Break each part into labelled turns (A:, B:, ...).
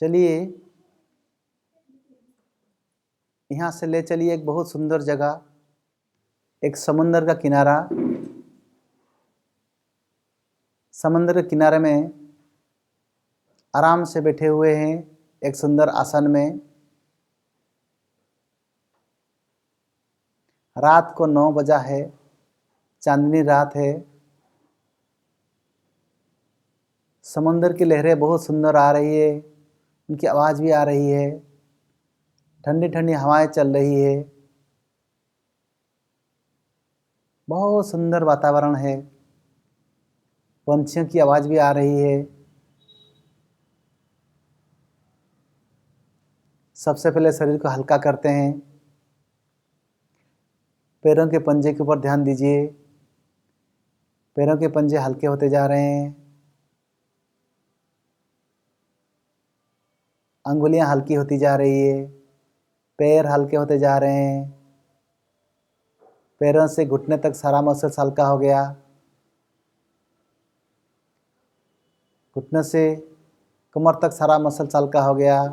A: चलिए यहाँ से ले चलिए एक बहुत सुंदर जगह, एक समंदर का किनारा। समंदर के किनारे में आराम से बैठे हुए हैं एक सुंदर आसन में। रात को 9 बजा है, चांदनी रात है। समंदर की लहरें बहुत सुंदर आ रही है, उनकी आवाज़ भी आ रही है। ठंडी ठंडी हवाएं चल रही है। बहुत सुंदर वातावरण है। पंछियों की आवाज़ भी आ रही है। सबसे पहले शरीर को हल्का करते हैं। पैरों के पंजे के ऊपर ध्यान दीजिए। पैरों के पंजे हल्के होते जा रहे हैं। अंगुलियां हल्की होती जा रही है। पैर हल्के होते जा रहे हैं। पैरों से घुटने तक सारा मसल्स हल्का हो गया। घुटने से कमर तक सारा मसल्स हल्का हो गया।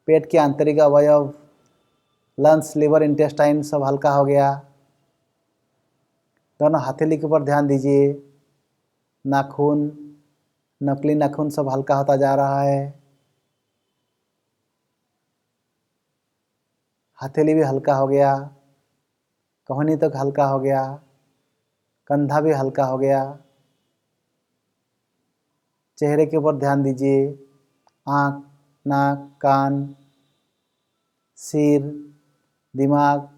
A: पेट के आंतरिक अवयव, लंग्स, लिवर, इंटेस्टाइन सब हल्का हो गया। दोनों हथेली के ऊपर ध्यान दीजिए। नाखून, नकली नाखून सब हल्का होता जा रहा है। हथेली भी हल्का हो गया। कोहनी तक हल्का हो गया। कंधा भी हल्का हो गया। चेहरे के ऊपर ध्यान दीजिए। आँख, नाक, कान, सिर, दिमाग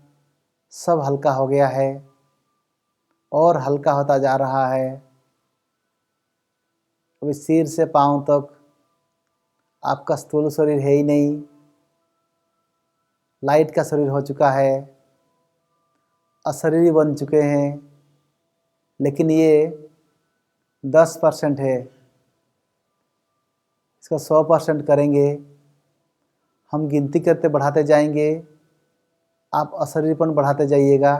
A: सब हल्का हो गया है और हल्का होता जा रहा है। अभी सिर से पांव तक आपका स्थूल शरीर है ही नहीं, लाइट का शरीर हो चुका है, अशरीरी बन चुके हैं। लेकिन ये 10% है, इसका 100% करेंगे। हम गिनती करते बढ़ाते जाएंगे, आप अशरीरपन बढ़ाते जाइएगा।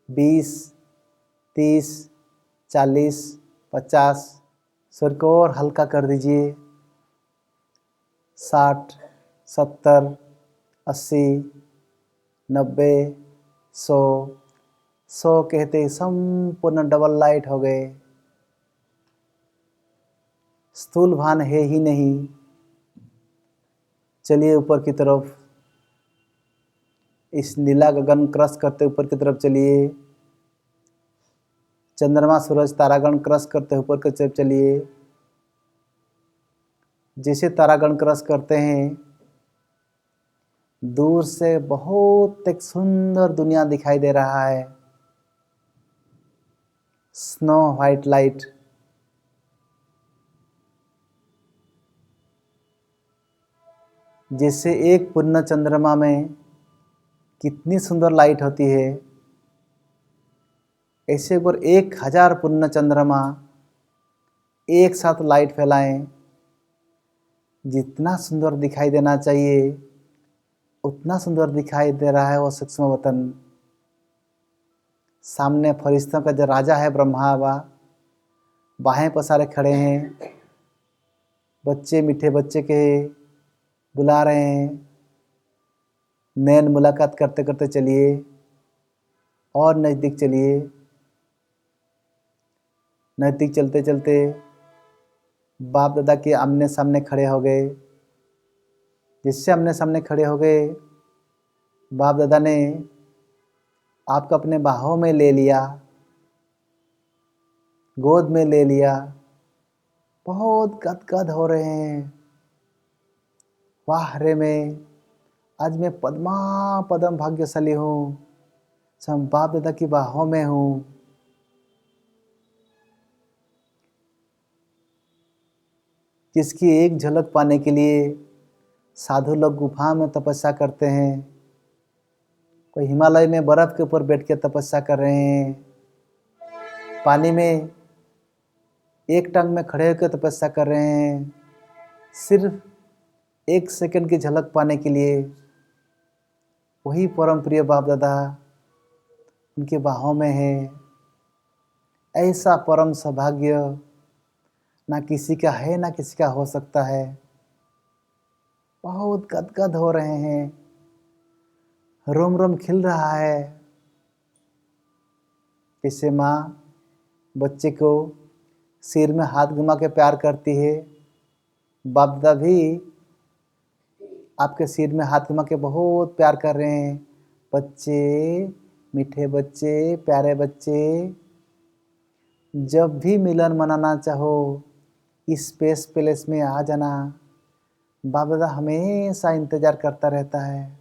A: 20, 30, 40, 50, शरीर को और हल्का कर दीजिए। 60, 70, 80, 90, 100, 100 कहते ही संपूर्ण डबल लाइट हो गए। स्थूल भान है ही नहीं। चलिए ऊपर की तरफ, इस नीला गगन क्रॉस करते ऊपर की तरफ चलिए। चंद्रमा, सूरज, तारागण क्रॉस करते ऊपर की तरफ चलिए। जैसे तारागण क्रॉस करते हैं, दूर से बहुत एक सुंदर दुनिया दिखाई दे रहा है। Snow white light. जैसे एक पूर्ण चंद्रमा में कितनी सुंदर लाइट होती है, ऐसे अगर 1000 पूर्ण चंद्रमा एक साथ लाइट फैलाएं, जितना सुंदर दिखाई देना चाहिए उतना सुंदर दिखाई दे रहा है वो सूक्ष्म वतन। सामने फरिश्तों का जो राजा है ब्रह्मा बाबा, बाहें पसारे खड़े हैं। बच्चे मीठे बच्चे के बुला रहे हैं। नैन मुलाकात करते करते चलिए और नज़दीक चलिए। नज़दीक चलते चलते बाप दादा के आमने सामने खड़े हो गए। जिससे आमने सामने खड़े हो गए, बाप दादा ने आपको अपने बाहों में ले लिया, गोद में ले लिया। बहुत गदगद हो रहे हैं। वाह रे, मैं आज मैं पद्मा पदम भाग्यशाली हूँ, सब बाप दादा की बाहों में हूँ। जिसकी एक झलक पाने के लिए साधु लोग गुफा में तपस्या करते हैं। कोई हिमालय में बर्फ के ऊपर बैठ के तपस्या कर रहे हैं। पानी में एक टांग में खड़े होकर तपस्या कर रहे हैं, सिर्फ 1 सेकंड की झलक पाने के लिए। वही परम प्रिय बाप दादा उनके बाहों में है। ऐसा परम सौभाग्य ना किसी का है ना किसी का हो सकता है। बहुत गदगद हो रहे हैं, रोम रोम खिल रहा है। जैसे माँ बच्चे को सिर में हाथ घुमा के प्यार करती है, बाप दादा भी आपके सिर में हाथ घुमा के बहुत प्यार कर रहे हैं। बच्चे, मीठे बच्चे, प्यारे बच्चे, जब भी मिलन मनाना चाहो इस स्पेस पैलेस में आ जाना। बाप दादा हमेशा इंतज़ार करता रहता है।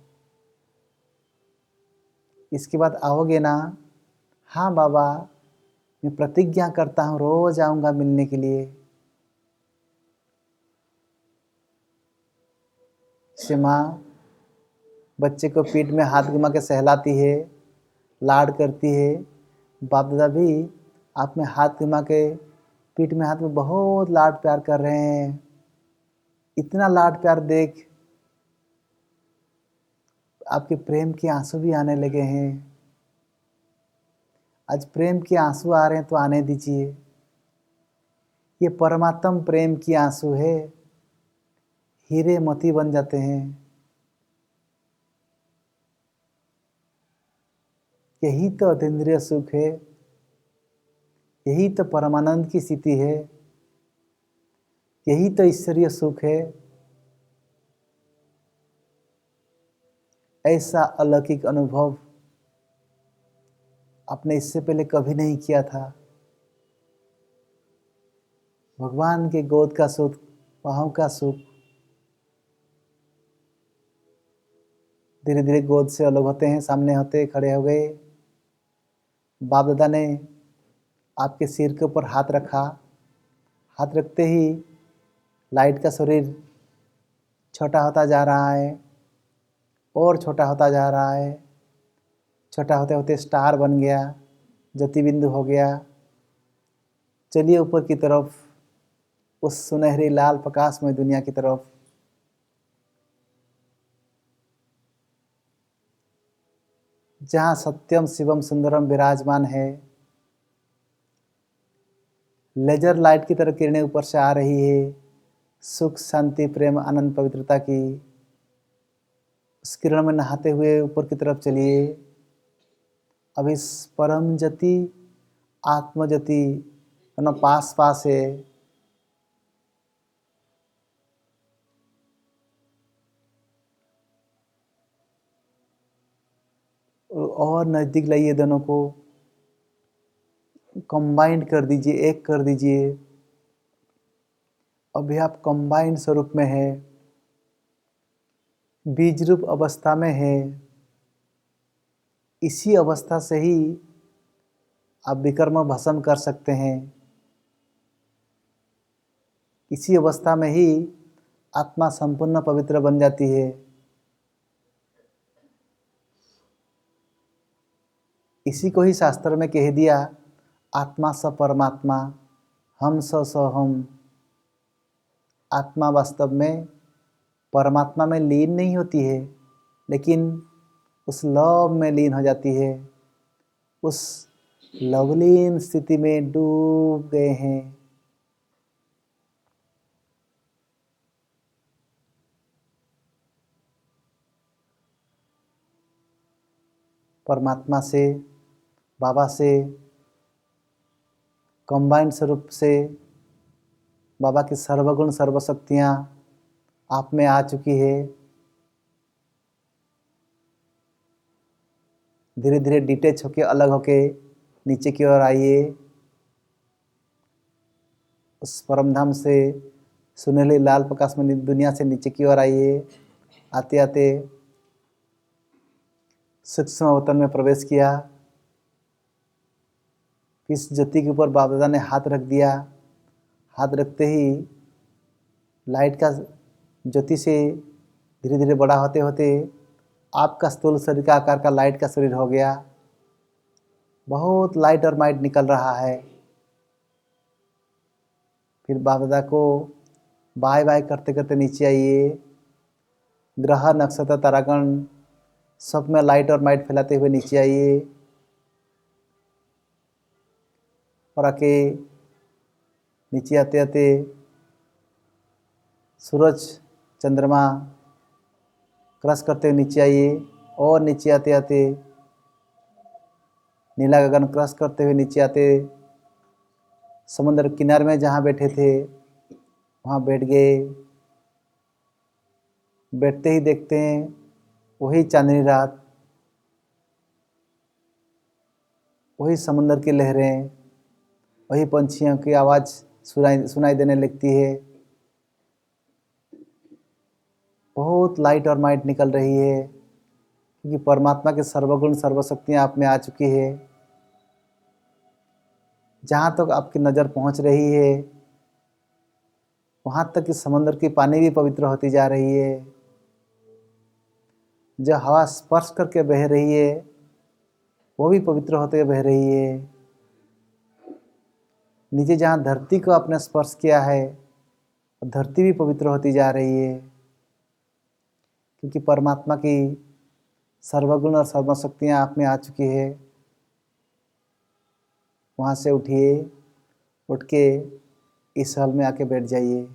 A: इसके बाद आओगे ना? हाँ बाबा, मैं प्रतिज्ञा करता हूँ रोज आऊँगा मिलने के लिए। से माँ बच्चे को पीठ में हाथ घुमा के सहलाती है, लाड करती है। बाप दादा भी आप में हाथ घुमा के पीठ में हाथ में बहुत लाड प्यार कर रहे हैं। इतना लाड प्यार देख आपके प्रेम के आंसू भी आने लगे हैं। आज प्रेम के आंसू आ रहे हैं तो आने दीजिए। ये परमात्म प्रेम की आंसू है, हीरे मोती बन जाते हैं। यही तो अतीन्द्रिय सुख है, यही तो परमानंद की स्थिति है, यही तो ईश्वरीय सुख है। ऐसा अलौकिक अनुभव आपने इससे पहले कभी नहीं किया था। भगवान के गोद का सुख, बाहों का सुख। धीरे धीरे गोद से अलग होते हैं, सामने होते खड़े हो गए। बाप दादा ने आपके सिर के ऊपर हाथ रखा। हाथ रखते ही लाइट का शरीर छोटा होता जा रहा है और छोटा होता जा रहा है। छोटा होते होते स्टार बन गया, ज्योति बिंदु हो गया। चलिए ऊपर की तरफ, उस सुनहरी लाल प्रकाशमय दुनिया की तरफ। जहाँ सत्यम शिवम सुंदरम विराजमान है। लेजर लाइट की तरह किरणें ऊपर से आ रही है, सुख शांति प्रेम आनंद पवित्रता की। उस किरण में नहाते हुए ऊपर की तरफ चलिए। अब इस परम ज्योति आत्मज्योति पास पास है। और नजदीक लाइए, दोनों को कंबाइंड कर दीजिए, एक कर दीजिए। अभी आप कंबाइंड स्वरूप में है, बीज रूप अवस्था में है। इसी अवस्था से ही आप विकर्म भस्म कर सकते हैं। इसी अवस्था में ही आत्मा संपूर्ण पवित्र बन जाती है। इसी को ही शास्त्र में कह दिया, आत्मा स परमात्मा, हम स हम। आत्मा वास्तव में परमात्मा में लीन नहीं होती है, लेकिन उस लव में लीन हो जाती है। उस लवलीन स्थिति में डूब गए हैं। परमात्मा से, बाबा से, कंबाइंड स्वरूप से बाबा की सर्वगुण सर्वशक्तियाँ आप में आ चुकी है। धीरे धीरे डिटेच होके, अलग होके नीचे की ओर आइए। उस परमधाम से सुनहरे लाल प्रकाश में दुनिया से नीचे की ओर आइए। आते आते सूक्ष्म अवतन में प्रवेश किया। इस ज्योति के ऊपर बाप दादा ने हाथ रख दिया। हाथ रखते ही लाइट का ज्योति से धीरे धीरे बड़ा होते होते आपका स्थूल शरीर का आकार का लाइट का शरीर हो गया। बहुत लाइट और माइट निकल रहा है। फिर बाप दादा को बाय बाय करते करते नीचे आइए। ग्रह नक्षत्र तारागण सब में लाइट और माइट फैलाते हुए नीचे आइए। और आके नीचे आते आते सूरज चंद्रमा क्रॉस करते हुए नीचे आइए, और नीचे आते आते नीला गगन क्रॉस करते हुए नीचे आते समुद्र किनारे में जहाँ बैठे थे वहाँ बैठ गए। बैठते ही देखते हैं वही चांदनी रात, वही समुद्र की लहरें, वही पंछियों की आवाज़ सुनाई देने लगती है। बहुत लाइट और माइट निकल रही है, क्योंकि परमात्मा के सर्वगुण सर्वशक्तियाँ आप में आ चुकी है। जहाँ तक आपकी नज़र पहुँच रही है वहाँ तक कि समुद्र की पानी भी पवित्र होती जा रही है। जो हवा स्पर्श करके बह रही है वो भी पवित्र होते हुए बह रही है। नीचे जहाँ धरती को आपने स्पर्श किया है धरती भी पवित्र होती जा रही है, क्योंकि परमात्मा की सर्वगुण और सर्वशक्तियाँ आप में आ चुकी है। वहाँ से उठिए, उठ के इस हॉल में आके बैठ जाइए।